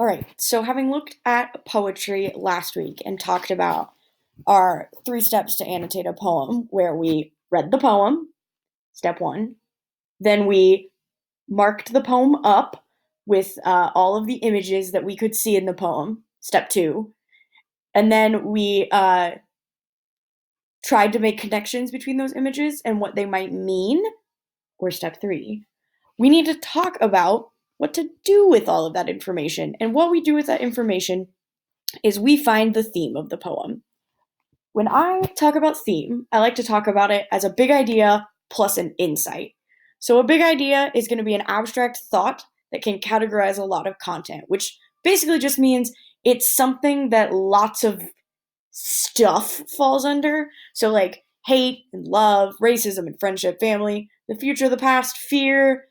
All right, so having looked at poetry last week and talked about our 3 steps to annotate a poem, where we read the poem, step one, then we marked the poem up with all of the images that we could see in the poem, step two, and then we tried to make connections between those images and what they might mean, or step three. We need to talk about what to do with all of that information. And what we do with that information is we find the theme of the poem. When I talk about theme, I like to talk about it as a big idea plus an insight. So, a big idea is going to be an abstract thought that can categorize a lot of content, which basically just means it's something that lots of stuff falls under. So, like hate and love, racism and friendship, family, the future, the past, fear,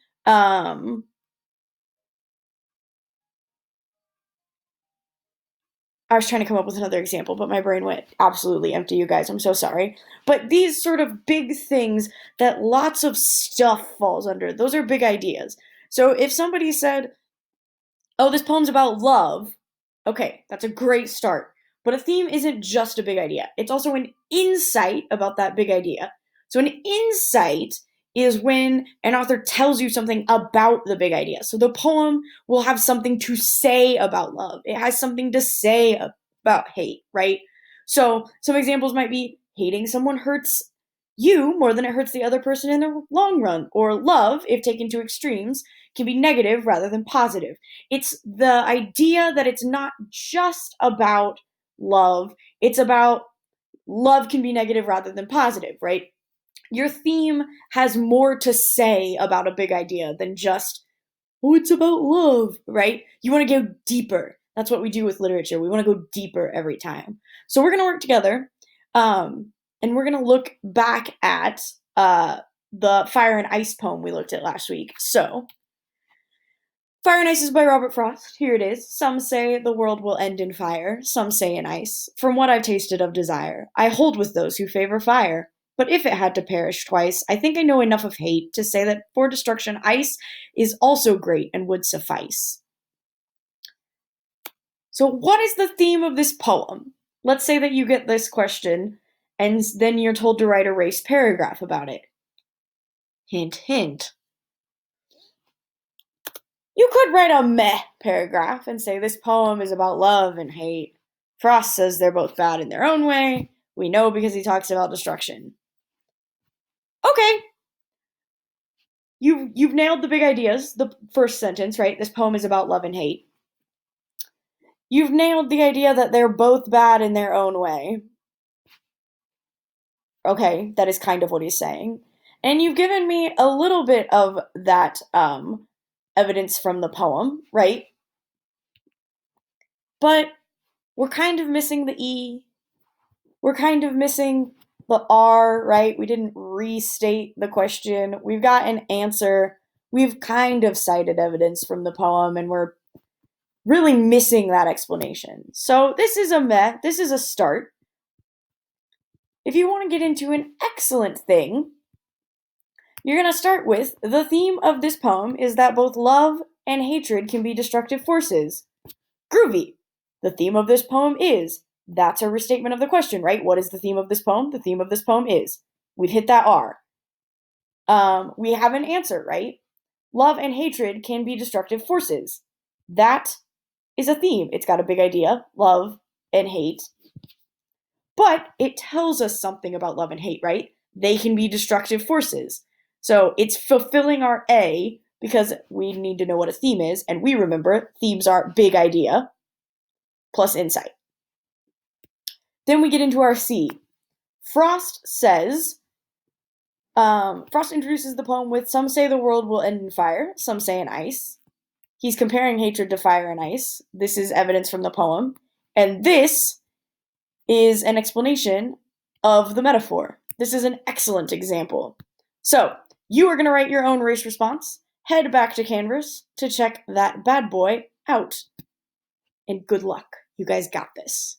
I was trying to come up with another example, but my brain went absolutely empty, you guys. I'm so sorry. But these sort of big things that lots of stuff falls under, those are big ideas. So if somebody said, oh, this poem's about love, okay, that's a great start. But a theme isn't just a big idea, it's also an insight about that big idea. So an insight is when an author tells you something about the big idea. So the poem will have something to say about love, it has something to say about hate, right? So some examples might be hating someone hurts you more than it hurts the other person in the long run, or love, if taken to extremes, can be negative rather than positive. It's the idea that it's not just about love, it's about love can be negative rather than positive, right? Your theme has more to say about a big idea than just, oh, it's about love, right? You want to go deeper. That's what we do with literature. We want to go deeper every time. So we're going to work together, and we're going to look back at the Fire and Ice poem we looked at last week. So, Fire and Ice is by Robert Frost. Here it is. Some say the world will end in fire, some say in ice. From what I've tasted of desire, I hold with those who favor fire. But if it had to perish twice, I think I know enough of hate to say that for destruction, ice is also great and would suffice. So, what is the theme of this poem? Let's say that you get this question, and then you're told to write a race paragraph about it. Hint, hint. You could write a meh paragraph and say this poem is about love and hate. Frost says they're both bad in their own way. We know because he talks about destruction. Okay, you've nailed the big ideas. The first sentence, right? This poem is about love and hate. You've nailed the idea that they're both bad in their own way. Okay, that is kind of what he's saying. And you've given me a little bit of that evidence from the poem, right? But we're kind of missing the E. We're kind of missing the R, right? We didn't restate the question. We've got an answer. We've kind of cited evidence from the poem, and we're really missing that explanation. So this is a meh. This is a start. If you want to get into an excellent thing, you're going to start with the theme of this poem is that both love and hatred can be destructive forces. Groovy. The theme of this poem is. That's a restatement of the question, right? What is the theme of this poem? The theme of this poem is. We've hit that R. We have an answer, right? Love and hatred can be destructive forces. That is a theme. It's got a big idea, love and hate. But it tells us something about love and hate, right? They can be destructive forces. So it's fulfilling our A because we need to know what a theme is, and we remember themes are big idea plus insight. Then we get into our C. Frost says, Frost introduces the poem with some say the world will end in fire, some say in ice. He's comparing hatred to fire and ice. This is evidence from the poem. And this is an explanation of the metaphor. This is an excellent example. So, you are going to write your own race response. Head back to Canvas to check that bad boy out. And good luck. You guys got this.